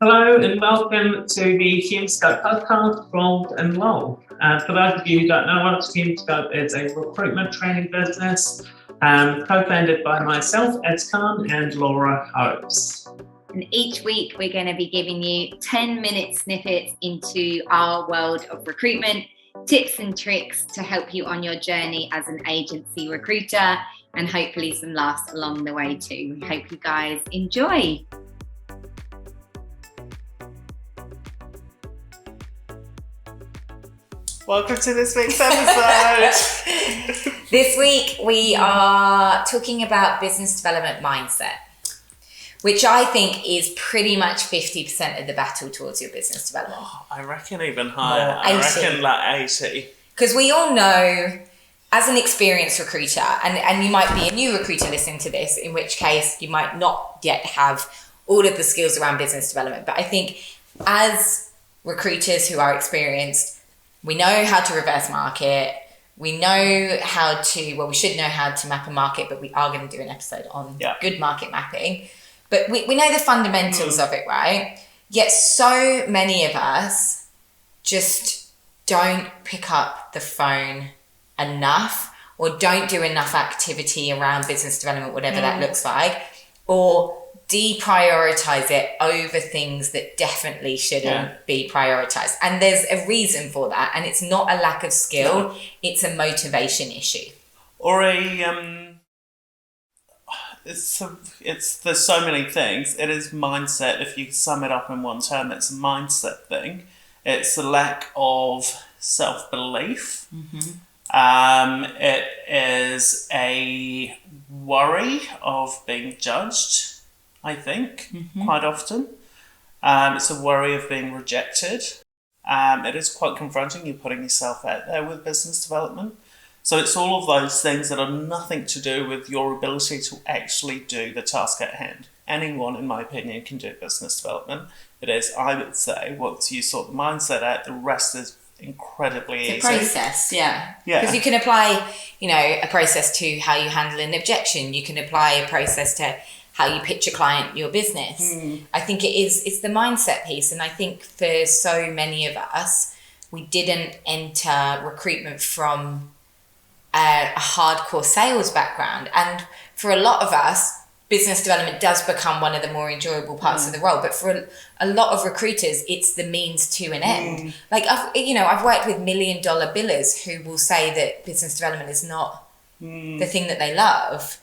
Hello and welcome to the Hume podcast from and Lowell. For those of you who don't know us, Hume is a recruitment training business co-founded by myself, Ed Khan, and Laura Hopes. And each week we're going to be giving you 10-minute snippets into our world of recruitment, tips and tricks to help you on your journey as an agency recruiter, and hopefully some laughs along the way too. We hope you guys enjoy. Welcome to this week's episode. This week we are talking about business development mindset, which I think is pretty much 50% of the battle towards your business development. Oh, I reckon even higher. More, I reckon like 80. Because we all know, as an experienced recruiter, and you might be a new recruiter listening to this, in which case you might not yet have all of the skills around business development. But I think as recruiters who are experienced, we know how to reverse market. We know how to, we should know how to map a market, but we are going to do an episode on good market mapping. But we know the fundamentals of it, right? Yet so many of us just don't pick up the phone enough, or don't do enough activity around business development, whatever that looks like, or deprioritize it over things that definitely shouldn't be prioritized. And there's a reason for that, and it's not a lack of skill, it's a motivation issue. Or there's so many things. It is mindset. If you sum it up in one term, it's a mindset thing. It's a lack of self-belief. It is a worry of being judged, I think, quite often. It's a worry of being rejected. It is quite confronting. You're putting yourself out there with business development. So it's all of those things that are nothing to do with your ability to actually do the task at hand. Anyone, in my opinion, can do business development. It is, I would say, once you sort the mindset out, the rest is incredibly easy. It's a process, yeah. Because you can apply, a process to how you handle an objection. You can apply a process to how you pitch a client your business. I think it's the mindset piece. And I think for so many of us, we didn't enter recruitment from a hardcore sales background. And for a lot of us, business development does become one of the more enjoyable parts of the role. But for a lot of recruiters, it's the means to an end. Like, I've worked with $1 million billers who will say that business development is not the thing that they love.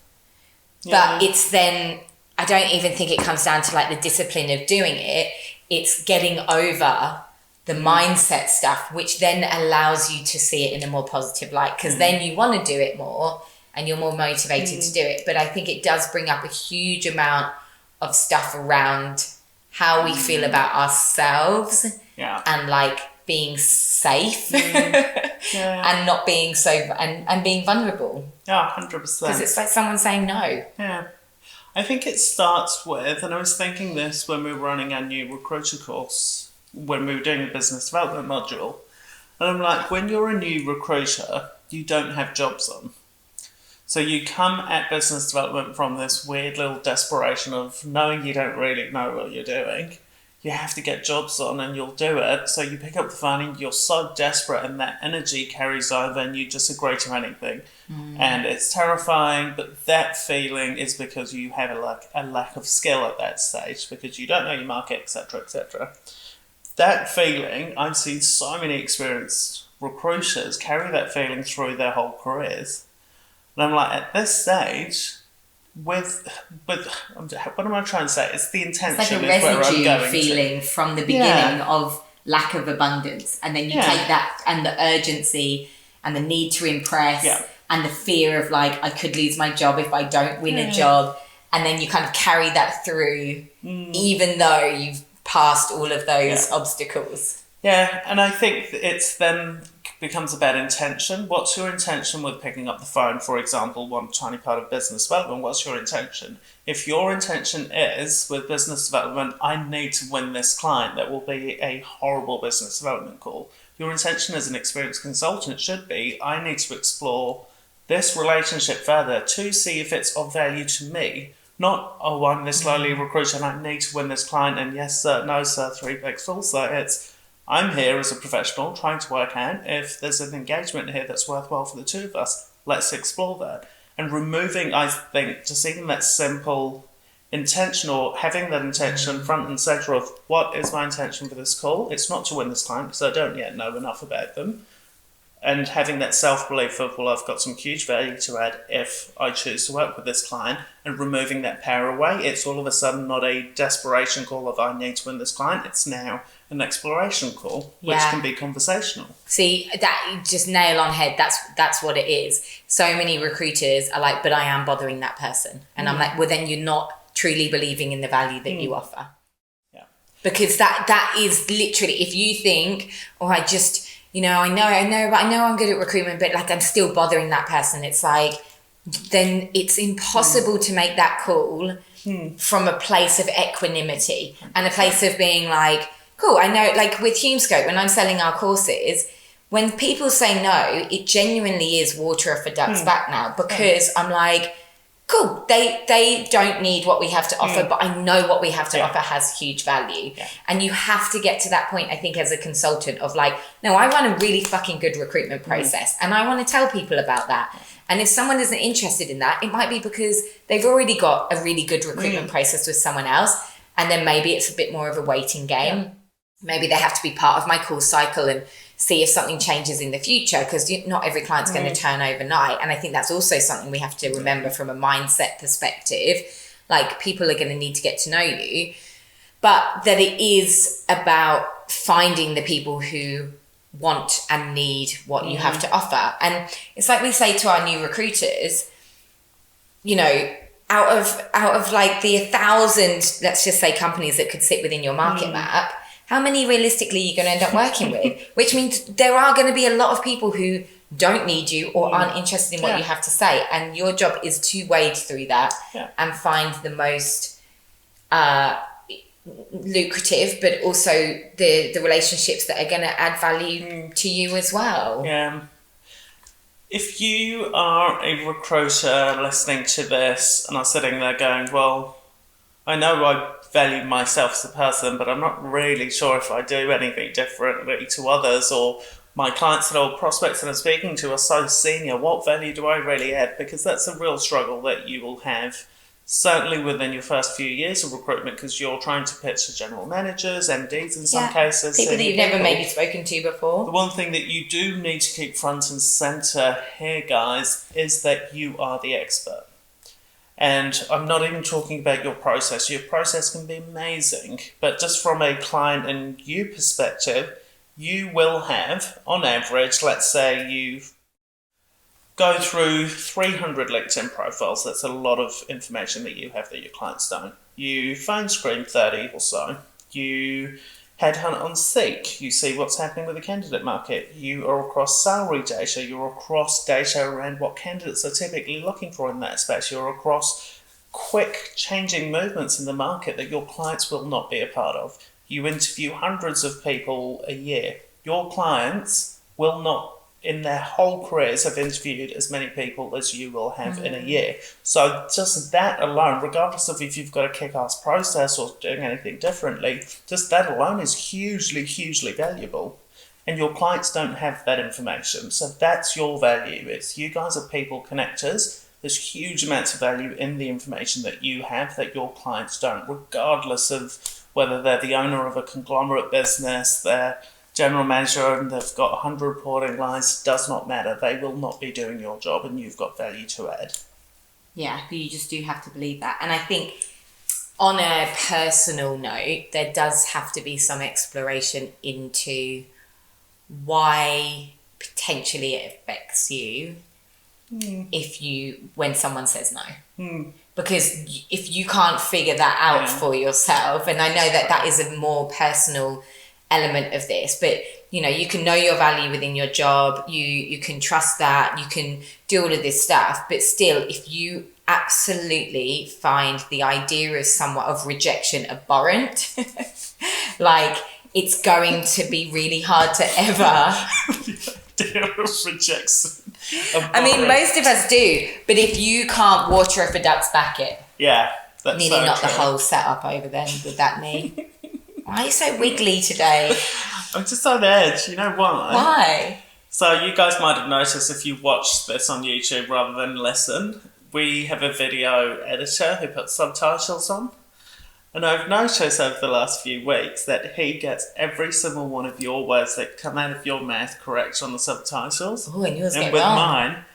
But it's then, I don't even think it comes down to like the discipline of doing it. It's getting over the mindset stuff, which then allows you to see it in a more positive light, because then you want to do it more and you're more motivated to do it. But I think it does bring up a huge amount of stuff around how we feel about ourselves and like being safe and not being so, and being vulnerable. Yeah, 100%. Because it's like someone saying no. Yeah. I think it starts with, and I was thinking this when we were running our new recruiter course, when we were doing the business development module, and I'm like, when you're a new recruiter, you don't have jobs on. So you come at business development from this weird little desperation of knowing you don't really know what you're doing. You have to get jobs on and you'll do it. So you pick up the phone and you're so desperate, and that energy carries over and you just agree to anything. And it's terrifying, but that feeling is because you have a lack of skill at that stage, because you don't know your market, etc., etc. That feeling, I've seen so many experienced recruiters carry that feeling through their whole careers. And I'm like, at this stage, with what am I trying to say? It's the intention. It's like a residue feeling from the beginning of lack of abundance, and then you take that and the urgency and the need to impress and the fear of like, I could lose my job if I don't win a job, and then you kind of carry that through even though you've passed all of those obstacles. Yeah, and I think it's then becomes about intention. What's your intention with picking up the phone, for example, one tiny part of business development? What's your intention? If your intention is, with business development, I need to win this client, that will be a horrible business development call. Your intention as an experienced consultant should be, I need to explore this relationship further to see if it's of value to me Not, oh, I'm this lowly recruiter and I need to win this client, and yes sir, no sir, 3 pixels. So it's, I'm here as a professional trying to work out if there's an engagement here that's worthwhile for the two of us. Let's explore that. And removing, I think, just even that simple intention, or having that intention front and centre of what is my intention for this call. It's not to win this client because I don't yet know enough about them. And having that self-belief of, well, I've got some huge value to add if I choose to work with this client, and removing that power away. It's all of a sudden not a desperation call of I need to win this client. It's now an exploration call, which can be conversational. See, that just nail on head. That's what it is. So many recruiters are like, but I am bothering that person. And I'm like, well, then you're not truly believing in the value that you offer. Yeah. Because that is literally, if you think, oh, I just, I know I'm good at recruitment, but like I'm still bothering that person. It's like, then it's impossible to make that call from a place of equanimity and a place of being like, cool, I know, like with Hume Scope, when I'm selling our courses, when people say no, it genuinely is water off a duck's back now, because I'm like, cool, they don't need what we have to offer, but I know what we have to offer has huge value. Yeah. And you have to get to that point, I think, as a consultant of like, no, I run a really fucking good recruitment process and I want to tell people about that. And if someone isn't interested in that, it might be because they've already got a really good recruitment process with someone else. And then maybe it's a bit more of a waiting game. Yeah. Maybe they have to be part of my call cycle and see if something changes in the future, because not every client's going to turn overnight. And I think that's also something we have to remember from a mindset perspective. Like, people are going to need to get to know you, but that it is about finding the people who want and need what you have to offer. And it's like we say to our new recruiters, out of like the 1,000, let's just say, companies that could sit within your market map, how many realistically you're going to end up working with? Which means there are going to be a lot of people who don't need you or aren't interested in what you have to say. And your job is to wade through that and find the most lucrative, but also the relationships that are going to add value to you as well. Yeah. If you are a recruiter listening to this and are sitting there going, well, I know I value myself as a person, but I'm not really sure if I do anything differently to others, or my clients or prospects that I'm speaking to are so senior, what value do I really add? Because that's a real struggle that you will have, certainly within your first few years of recruitment, because you're trying to pitch to general managers, MDs in some cases. People that you've never maybe spoken to before. The one thing that you do need to keep front and centre here, guys, is that you are the expert. And I'm not even talking about your process. Your process can be amazing, but just from a client and you perspective, you will have, on average, let's say you go through 300 LinkedIn profiles. That's a lot of information that you have that your clients don't. You phone screen 30 or so. You headhunt on Seek. You see what's happening with the candidate market. You are across salary data. You're across data around what candidates are typically looking for in that space. You're across quick changing movements in the market that your clients will not be a part of. You interview hundreds of people a year. Your clients will not, in their whole careers, have interviewed as many people as you will have in a year. So just that alone, regardless of if you've got a kick-ass process or doing anything differently, just that alone is hugely, hugely valuable. And your clients don't have that information. So that's your value. It's you guys are people connectors. There's huge amounts of value in the information that you have that your clients don't, regardless of whether they're the owner of a conglomerate business, they're general manager and they've got 100 reporting lines, does not matter. They will not be doing your job and you've got value to add. Yeah, but you just do have to believe that. And I think on a personal note, there does have to be some exploration into why potentially it affects you when someone says no. Because if you can't figure that out for yourself, and I know that is a more personal element of this, but you can know your value within your job, you can trust that, you can do all of this stuff, but still, if you absolutely find the idea of somewhat of rejection abhorrent, like, it's going to be really hard to ever the idea of rejection abhorrent. I mean, most of us do, but if you can't water off a duck's back it, That's nearly so knocked the true. whole setup over then with that knee. Why are you so wiggly today? I'm just on edge. You know why? Why? So you guys might have noticed if you watch this on YouTube rather than listen, we have a video editor who puts subtitles on. And I've noticed over the last few weeks that he gets every single one of your words that come out of your mouth correct on the subtitles. Oh, and yours And get with wrong. mine,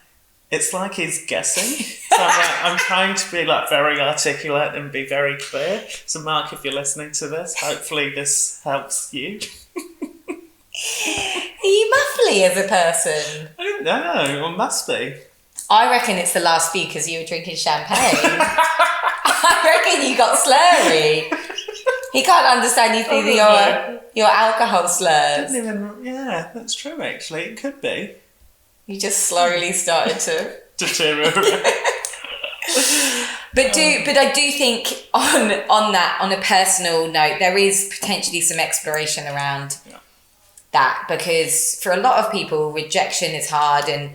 it's like he's guessing. So I'm trying to be like very articulate and be very clear. So Mark, if you're listening to this, hopefully this helps you. Are you muffly as a person? I don't know, it must be. I reckon it's the last few because you were drinking champagne. I reckon you got slurry. He can't understand you through your alcohol slurs. Yeah, that's true actually. It could be. You just slowly started to deteriorate. But I do think on a personal note, there is potentially some exploration around that, because for a lot of people, rejection is hard, and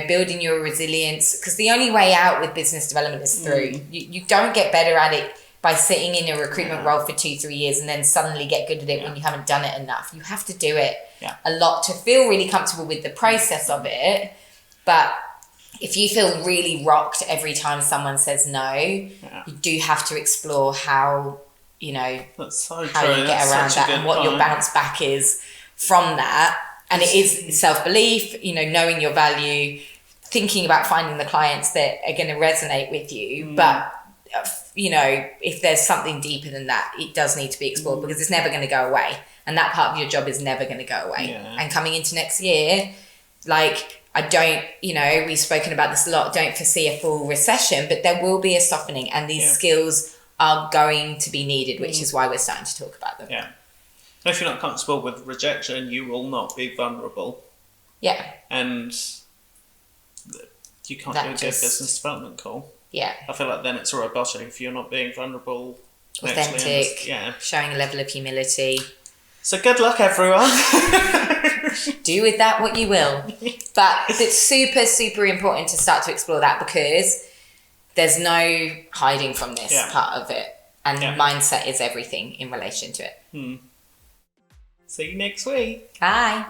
building your resilience, because the only way out with business development is through. You don't get better at it by sitting in a recruitment role for 2-3 years and then suddenly get good at it when you haven't done it enough. You have to do it a lot to feel really comfortable with the process of it. But if you feel really rocked every time someone says no, you do have to explore how That's so how true. you get around that and what your bounce back is from that. And it is self-belief, knowing your value, thinking about finding the clients that are going to resonate with you. But, if there's something deeper than that, it does need to be explored because it's never going to go away. And that part of your job is never going to go away. Yeah. And coming into next year, I don't, we've spoken about this a lot, don't foresee a full recession, but there will be a softening, and these skills are going to be needed, which is why we're starting to talk about them. Yeah. If you're not comfortable with rejection, you will not be vulnerable. Yeah. And you can't do a good business development call. Yeah. I feel like then it's robotic if you're not being vulnerable. Authentic. Showing a level of humility. So good luck, everyone. Do with that what you will. But it's super, super important to start to explore that, because there's no hiding from this part of it. And mindset is everything in relation to it. See you next week. Bye.